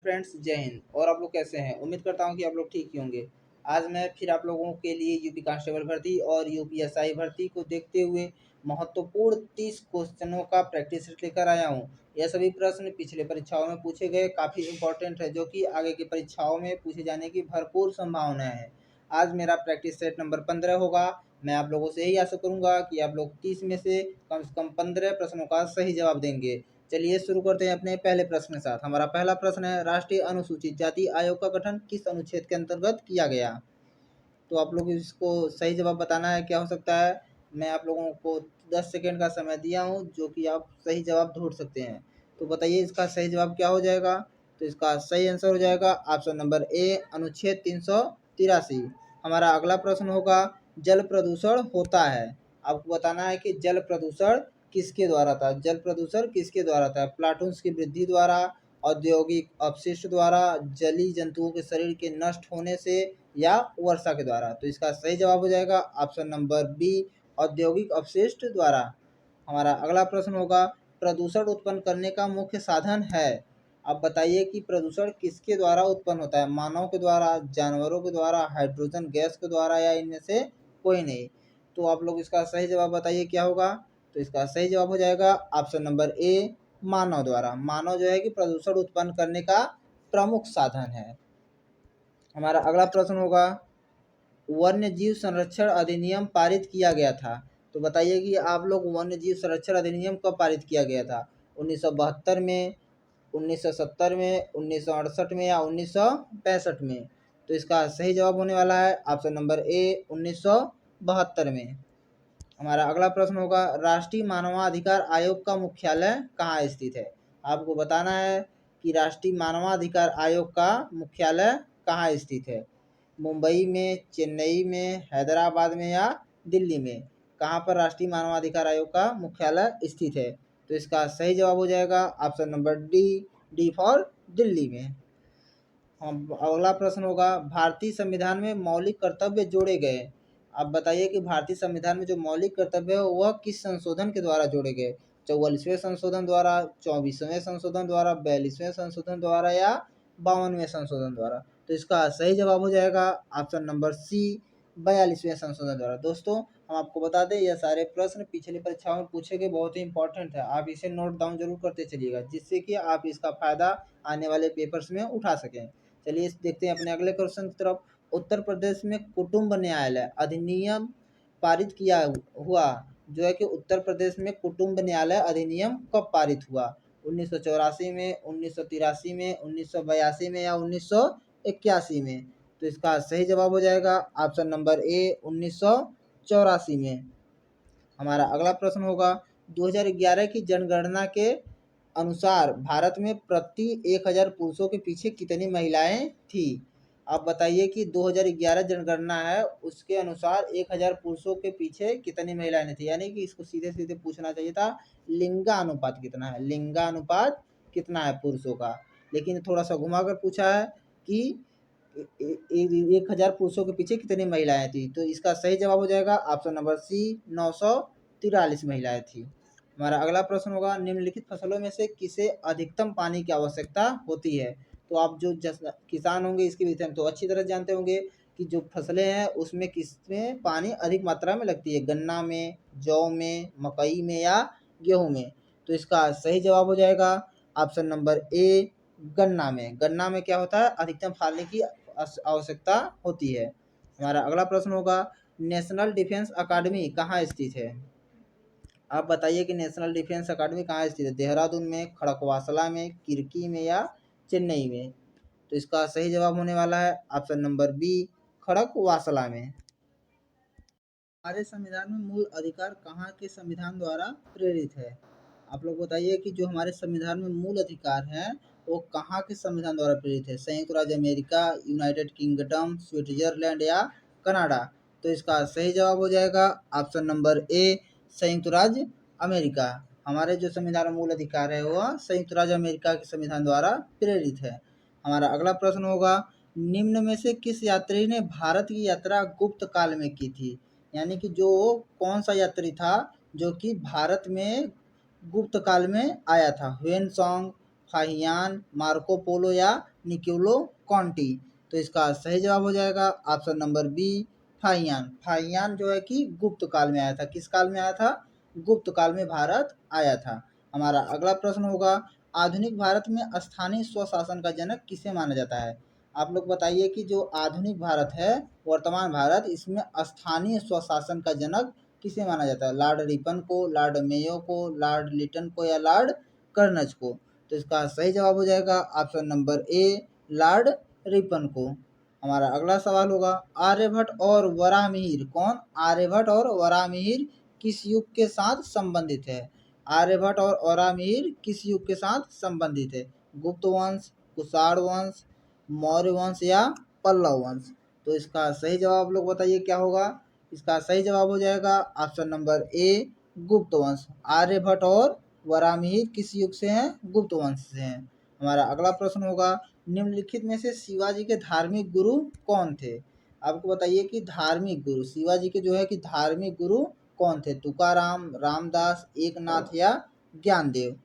Friends, जय हिंद। और आप लोग कैसे हैं? उम्मीद करता हूं कि आप लोग ठीक ही होंगे। आज मैं फिर आप लोगों के लिए यूपी कांस्टेबल भर्ती और यूपीएसआई भर्ती को देखते हुए महत्वपूर्ण 30 क्वेश्चनों का प्रैक्टिस सेट लेकर आया हूं। यह सभी प्रश्न पिछले परीक्षाओं में पूछे गए काफ़ी इंपॉर्टेंट है, जो कि आगे की परीक्षाओं में पूछे जाने की भरपूर संभावना है। आज मेरा प्रैक्टिस सेट नंबर 15 होगा। मैं आप लोगों से यही आशा करूंगा कि आप लोग 30 में से कम 15 प्रश्नों का सही जवाब देंगे। चलिए शुरू करते हैं अपने पहले प्रश्न के साथ। हमारा पहला प्रश्न है, राष्ट्रीय अनुसूचित जाति आयोग का गठन किस अनुच्छेद के अंतर्गत किया गया? तो आप लोग इसको सही जवाब बताना है। क्या हो सकता है? मैं आप लोगों को 10 सेकेंड का समय दिया हूँ, जो कि आप सही जवाब ढूंढ सकते हैं। तो बताइए इसका सही जवाब क्या हो जाएगा? तो इसका सही आंसर हो जाएगा ऑप्शन नंबर ए, अनुच्छेद 383। हमारा अगला प्रश्न होगा, जल प्रदूषण होता है। आपको बताना है कि जल प्रदूषण किसके द्वारा था? जल प्रदूषण किसके द्वारा था? प्लाटून्स की वृद्धि द्वारा, औद्योगिक अपशिष्ट द्वारा, जलीय जंतुओं के शरीर के नष्ट होने से, या वर्षा के द्वारा। तो इसका सही जवाब हो जाएगा ऑप्शन नंबर बी, औद्योगिक अपशिष्ट द्वारा। हमारा अगला प्रश्न होगा, प्रदूषण उत्पन्न करने का मुख्य साधन है। आप बताइए कि प्रदूषण किसके द्वारा उत्पन्न होता है? मानव के द्वारा, जानवरों के द्वारा, हाइड्रोजन गैस के द्वारा, या इनमें से कोई नहीं। तो आप लोग इसका सही जवाब बताइए क्या होगा? तो इसका सही जवाब हो जाएगा ऑप्शन नंबर ए, मानव द्वारा। मानव जो है कि प्रदूषण उत्पन्न करने का प्रमुख साधन है। हमारा अगला प्रश्न होगा, वन्य जीव संरक्षण अधिनियम पारित किया गया था। तो बताइए कि आप लोग वन्य जीव संरक्षण अधिनियम कब पारित किया गया था? 1972 में, 1970 में, 1968 में, या 1965 में? तो इसका सही जवाब होने वाला है ऑप्शन नंबर ए, 1972 में। हमारा अगला प्रश्न होगा, राष्ट्रीय मानवाधिकार आयोग का मुख्यालय कहाँ स्थित है? आपको बताना है कि राष्ट्रीय मानवाधिकार आयोग का मुख्यालय कहाँ स्थित है। मुंबई में, चेन्नई में, हैदराबाद में, या दिल्ली में? कहाँ पर राष्ट्रीय मानवाधिकार आयोग का मुख्यालय स्थित है? तो इसका सही जवाब हो जाएगा option number D, D for Delhi में। अगला प्रश्न होगा, भारतीय संविधान में मौलिक कर्तव्य जोड़े गए। आप बताइए कि भारतीय संविधान में जो मौलिक कर्तव्य है वह किस संशोधन के द्वारा जोड़े गए? 44वें संशोधन द्वारा, 24वें संशोधन द्वारा, 42वें संशोधन द्वारा, या 52वें संशोधन द्वारा? तो इसका सही जवाब हो जाएगा ऑप्शन नंबर सी, 42वें संशोधन द्वारा। दोस्तों, हम आपको बता दें यह सारे प्रश्न पिछली परीक्षाओं में पूछे गए, बहुत ही इंपॉर्टेंट है। आप इसे नोट डाउन जरूर करते चलिएगा, जिससे कि आप इसका फायदा आने वाले पेपर्स में उठा सकें। चलिए देखते हैं अपने अगले क्वेश्चन की तरफ। उत्तर प्रदेश में कुटुंब न्यायालय अधिनियम पारित किया हुआ, जो है कि उत्तर प्रदेश में कुटुंब न्यायालय अधिनियम कब पारित हुआ? 1984 में, 1983 में, 1982 में, या 1981 में? तो इसका सही जवाब हो जाएगा ऑप्शन नंबर ए, 1984 में। हमारा अगला प्रश्न होगा, 2011 की जनगणना के अनुसार भारत में प्रति 1000 पुरुषों के पीछे कितनी महिलाएं थी? आप बताइए कि 2011 जनगणना है, उसके अनुसार 1000 पुरुषों के पीछे कितनी महिलाएं थी। यानी कि इसको सीधे सीधे पूछना चाहिए था, लिंगानुपात कितना है? लिंगानुपात कितना है पुरुषों का? लेकिन थोड़ा सा घुमा कर पूछा है कि 1000 पुरुषों के पीछे कितनी महिलाएं थी। तो इसका सही जवाब हो जाएगा ऑप्शन नंबर सी, 943 महिलाएं थी। हमारा अगला प्रश्न होगा, निम्नलिखित फसलों में से किसे अधिकतम पानी की आवश्यकता होती है? तो आप जो किसान होंगे इसके विषय में तो अच्छी तरह जानते होंगे कि जो फसलें हैं उसमें किसमें पानी अधिक मात्रा में लगती है। गन्ना में, जौ में, मकई में, या गेहूं में? तो इसका सही जवाब हो जाएगा ऑप्शन नंबर ए, गन्ना में। गन्ना में क्या होता है? अधिकतम पानी की आवश्यकता होती है। हमारा अगला प्रश्न होगा, नेशनल डिफेंस अकादमी कहाँ स्थित है? आप बताइए कि नेशनल डिफेंस अकादमी कहाँ स्थित है? देहरादून में, खड़कवासला में, किरकी में, या चेन्नई में? तो इसका सही जवाब होने वाला है ऑप्शन नंबर बी, खड़कवासला में। हमारे संविधान में मूल अधिकार कहाँ के संविधान द्वारा प्रेरित है? आप लोग बताइए कि जो हमारे संविधान में मूल अधिकार है वो कहाँ के संविधान द्वारा प्रेरित है? संयुक्त राज्य अमेरिका, यूनाइटेड किंगडम, स्विट्जरलैंड, या कनाडा? तो इसका सही जवाब हो जाएगा ऑप्शन नंबर ए, संयुक्त राज्य अमेरिका। हमारे जो संविधान में मूल अधिकार है वह संयुक्त राज्य अमेरिका के संविधान द्वारा प्रेरित है। हमारा अगला प्रश्न होगा, निम्न में से किस यात्री ने भारत की यात्रा गुप्त काल में की थी? यानी कि जो कौन सा यात्री था जो कि भारत में गुप्त काल में आया था? Hiuen Tsang, Fahien, Marco Polo या निकोलो कॉन्टी। तो इसका सही जवाब हो जाएगा option number B Fahien. Fahien जो है कि गुप्त काल में आया था। किस काल में आया था? गुप्त काल में भारत आया था। हमारा अगला प्रश्न होगा, आधुनिक भारत में स्थानीय स्वशासन का जनक किसे माना जाता है? आप लोग बताइए कि जो आधुनिक भारत है, वर्तमान भारत, इसमें स्थानीय स्वशासन का जनक किसे माना जाता है? लॉर्ड रिपन को, लॉर्ड मेयो को, लॉर्ड लिटन को या लॉर्ड कर्नज को? तो इसका सही जवाब हो जाएगा option number A Lord Ripon को। हमारा अगला सवाल होगा, आर्यभट्ट और वराहमिहिर कौन? आर्यभट्ट और वराहमिहिर किस युग के साथ संबंधित है? आर्यभट्ट और वराहमिहिर किस युग के साथ संबंधित है? गुप्त वंश, कुषाण वंश, मौर्य वंश या पल्लव वंश? तो इसका सही जवाब आप लोग बताइए क्या होगा? इसका सही जवाब हो जाएगा ऑप्शन नंबर ए गुप्त वंश। आर्यभट्ट और वराहमिहिर किस युग से हैं? गुप्त वंश से हैं। हमारा अगला प्रश्न होगा, निम्नलिखित में से शिवाजी के धार्मिक गुरु कौन थे? आपको बताइए कि धार्मिक गुरु शिवाजी के जो है कि धार्मिक गुरु कौन थे? तुकाराम, रामदास, एकनाथ या ज्ञानदेव?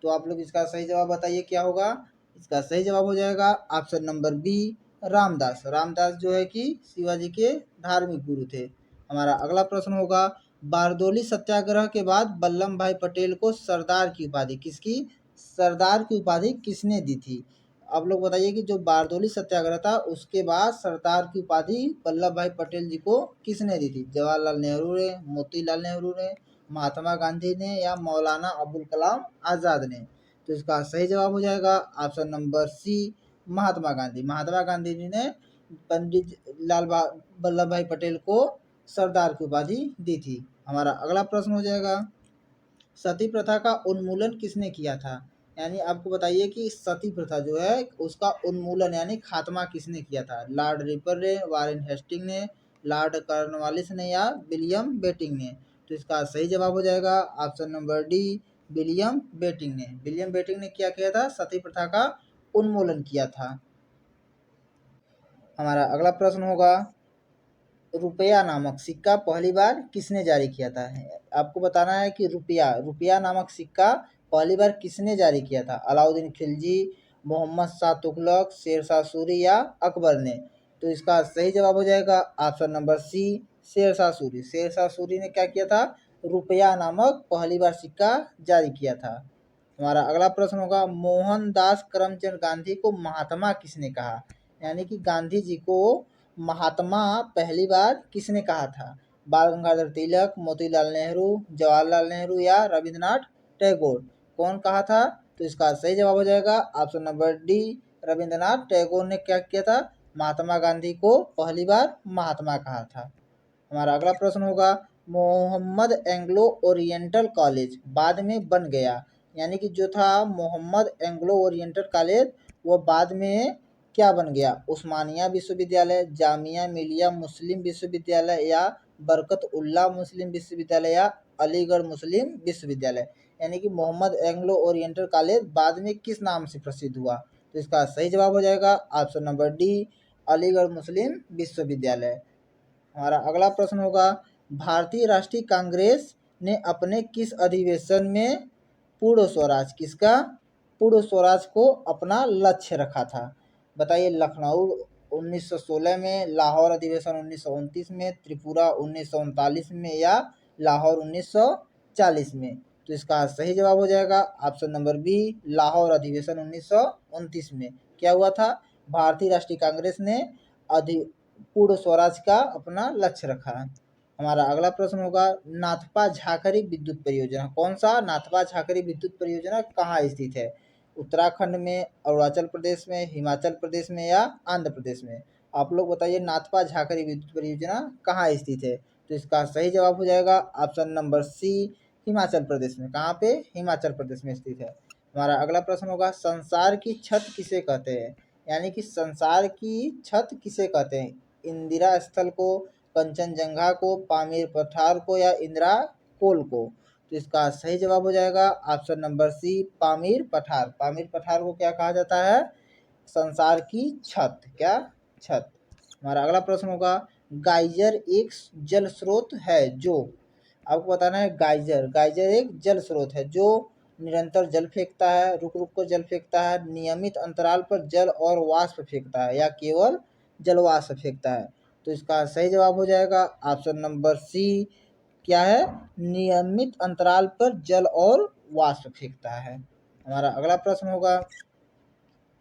तो आप लोग इसका सही जवाब बताइए क्या होगा? इसका सही जवाब हो जाएगा option number B Ramdas. Ramdas जो है कि शिवाजी के धार्मिक गुरु थे। हमारा अगला प्रश्न होगा, बारदोली सत्याग्रह के बाद वल्लभ भाई पटेल को सरदार की उपाधि किसकी? सरदार की उपाधि किसने दी थी? आप लोग बताइए कि जो बारदोली सत्याग्रह था उसके बाद सरदार की उपाधि वल्लभ भाई पटेल जी को किसने दी थी? जवाहरलाल नेहरू ने, मोतीलाल नेहरू ने, महात्मा गांधी ने या मौलाना अबुल कलाम आज़ाद ने? तो इसका सही जवाब हो जाएगा ऑप्शन नंबर सी महात्मा गांधी। महात्मा गांधी जी ने पंडित वल्लभ भाई पटेल को सरदार की उपाधि दी थी। हमारा अगला प्रश्न हो जाएगा, सती प्रथा का उन्मूलन किसने किया था? यानी आपको बताइए कि सती प्रथा जो है उसका उन्मूलन यानी खात्मा किसने किया था? लॉर्ड रिपर ने, वारेन हेस्टिंग ने, लॉर्ड कॉर्नवालिस ने या विलियम बेटिंग ने? तो इसका सही जवाब हो जाएगा option number D William Bentinck ने। विलियम बेटिंग ने क्या किया था? सती प्रथा का उन्मूलन किया था। हमारा अगला प्रश्न होगा, रुपया नामक सिक्का पहली बार किसने जारी किया था? आपको बताना है कि रुपया नामक सिक्का पहली बार किसने जारी किया था? अलाउद्दीन खिलजी, मोहम्मद शाह तुगलक, शेरशाह सूरी या अकबर ने? तो इसका सही जवाब हो जाएगा option number C Sher Shah Suri. Sher Shah Suri ने क्या किया था? रुपया नामक पहली बार सिक्का जारी किया था। हमारा अगला प्रश्न होगा, मोहनदास करमचंद गांधी को महात्मा किसने कहा? यानी कि गांधी जी को महात्मा पहली बार किसने कहा था? बाल गंगाधर तिलक, मोतीलाल नेहरू, जवाहरलाल नेहरू या रविंद्रनाथ टैगोर? कौन कहा था? तो इसका सही जवाब हो जाएगा option number D Rabindranath Tagore ने क्या किया था? महात्मा गांधी को पहली बार महात्मा कहा था। हमारा अगला प्रश्न होगा, मोहम्मद एंग्लो ओरिएंटल कॉलेज बाद में बन गया, यानी कि जो था मोहम्मद एंग्लो ओरिएंटल कॉलेज वो बाद में क्या बन गया? उस्मानिया विश्वविद्यालय, जामिया मिलिया मुस्लिम विश्वविद्यालय या बरकत उल्ला मुस्लिम विश्वविद्यालय या अलीगढ़ मुस्लिम विश्वविद्यालय? यानी कि मोहम्मद एंग्लो ओरिएंटल कॉलेज बाद में किस नाम से प्रसिद्ध हुआ? तो इसका सही जवाब हो जाएगा ऑप्शन नंबर डी अलीगढ़ मुस्लिम विश्वविद्यालय। हमारा अगला प्रश्न होगा, भारतीय राष्ट्रीय कांग्रेस ने अपने किस अधिवेशन में पूर्ण स्वराज किसका? पूर्ण स्वराज को अपना लक्ष्य रखा था? बताइए, लखनऊ 1916 में, लाहौर अधिवेशन 1929 में, त्रिपुरा 1939 में या लाहौर 1940 में? तो इसका सही जवाब हो जाएगा ऑप्शन नंबर बी लाहौर अधिवेशन 1929 में। क्या हुआ था? भारतीय राष्ट्रीय कांग्रेस ने पूर्ण स्वराज का अपना लक्ष्य रखा है। हमारा अगला प्रश्न होगा, नाथपा झाकरी विद्युत परियोजना कौन सा? नाथपा झाकरी विद्युत परियोजना कहाँ स्थित है? उत्तराखंड में, अरुणाचल प्रदेश में, हिमाचल प्रदेश में या आंध्र प्रदेश में? आप लोग बताइए नाथपा झाकरी विद्युत परियोजना कहाँ स्थित है? तो इसका सही जवाब हो जाएगा ऑप्शन नंबर सी हिमाचल प्रदेश में। कहाँ पे? हिमाचल प्रदेश में स्थित है। हमारा अगला प्रश्न होगा, संसार की छत किसे कहते हैं? यानी कि संसार की छत किसे कहते हैं? इंदिरा स्थल को, कंचनजंगा को, पामीर पठार को या इंदिरा कोल को? तो इसका सही जवाब हो जाएगा ऑप्शन नंबर सी पामीर पठार। पामीर पठार को क्या कहा जाता है? संसार की छत। क्या? छत। हमारा अगला प्रश्न होगा, गाइजर एक जल स्रोत है जो? आपको बताना है गाइजर एक जल स्रोत है जो निरंतर जल फेंकता है, रुक रुक कर जल फेंकता है, नियमित अंतराल पर जल और वाष्प फेंकता है, या केवल जल वाष्प फेंकता है। तो इसका सही जवाब हो जाएगा ऑप्शन नंबर सी, क्या है, नियमित अंतराल पर जल और वाष्प फेंकता है। हमारा अगला प्रश्न होगा,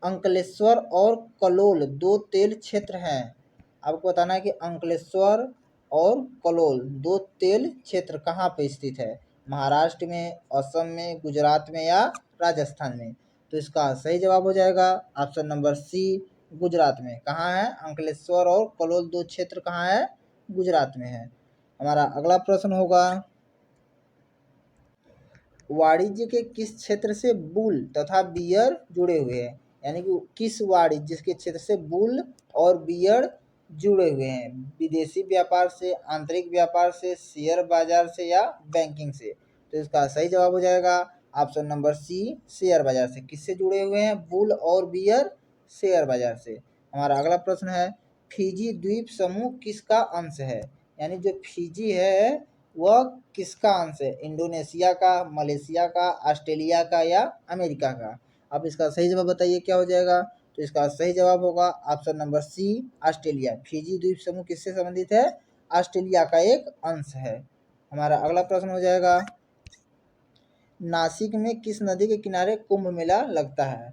अंकलेश्वर और कलोल दो तेल क्षेत्र हैं। आपको बताना है कि अंकलेश्वर और कलोल दो तेल क्षेत्र कहाँ पे स्थित है, महाराष्ट्र में, असम में, गुजरात में या राजस्थान में। तो इसका सही जवाब हो जाएगा ऑप्शन नंबर सी, गुजरात में। कहाँ है अंकलेश्वर और कलोल दो क्षेत्र, कहाँ है, गुजरात में है। हमारा अगला प्रश्न होगा, वाणिज्य के किस क्षेत्र से वूल तथा बियर जुड़े हुए हैं, यानी कि किस वाणिज्य जिसके क्षेत्र से वूल और बियर जुड़े हुए हैं, विदेशी व्यापार से, आंतरिक व्यापार से, शेयर बाजार से या बैंकिंग से। तो इसका सही जवाब हो जाएगा ऑप्शन नंबर सी, शेयर बाजार से। किससे जुड़े हुए हैं, वूल और बियर, शेयर बाजार से। हमारा अगला प्रश्न है, फिजी द्वीप समूह किसका अंश है, यानी जो फिजी है वह किसका अंश है, इंडोनेशिया का, मलेशिया का, ऑस्ट्रेलिया का या अमेरिका का। अब इसका सही जवाब बताइए क्या हो जाएगा। तो इसका सही जवाब होगा option number C, Australia. Fiji द्वीप समूह किससे संबंधित है, ऑस्ट्रेलिया का एक अंश है। हमारा अगला प्रश्न हो जाएगा, नासिक में किस नदी के किनारे कुंभ मेला लगता है।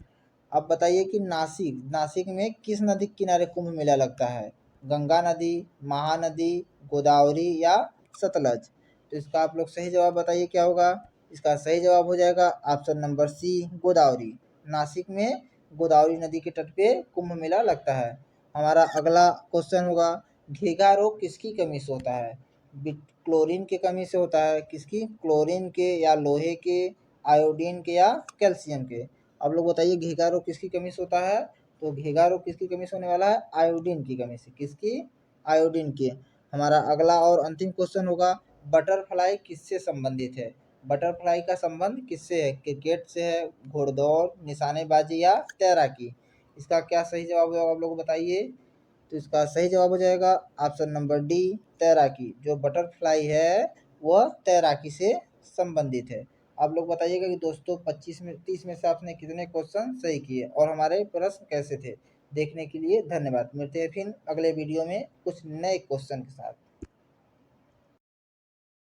अब बताइए कि नासिक नासिक में किस नदी के किनारे कुंभ मेला लगता है, गंगा नदी, महानदी, गोदावरी या सतलज। तो इसका आप लोग सही जवाब बताइए क्या होगा। इसका सही जवाब हो जाएगा option number C, Godavari. Nashik में गोदावरी नदी के तट पे कुंभ मेला लगता है। हमारा अगला क्वेश्चन होगा, घेघा रोग किसकी कमी से होता है, क्लोरीन की कमी से होता है, किसकी, क्लोरीन के या लोहे के, आयोडीन के या कैल्शियम के। अब लोग बताइए घेघा रोग किसकी कमी से होता है। तो घेघा रोग किसकी कमी से होने वाला है, आयोडीन की कमी से। किसकी, आयोडीन की। हमारा अगला और अंतिम क्वेश्चन होगा, बटरफ्लाई किससे संबंधित है, बटरफ्लाई का संबंध किससे है, क्रिकेट से है, घोड़दौड़, निशानेबाजी या तैराकी। इसका क्या सही जवाब होगा आप लोग बताइए। तो इसका सही जवाब हो जाएगा ऑप्शन नंबर डी, तैराकी। जो बटरफ्लाई है वह तैराकी से संबंधित है। आप लोग बताइएगा कि दोस्तों 25 में 30 में से आपने कितने क्वेश्चन सही किए और हमारे प्रश्न कैसे थे। देखने के लिए धन्यवाद। मिलते हैं फिर अगले वीडियो में कुछ नए क्वेश्चन के साथ।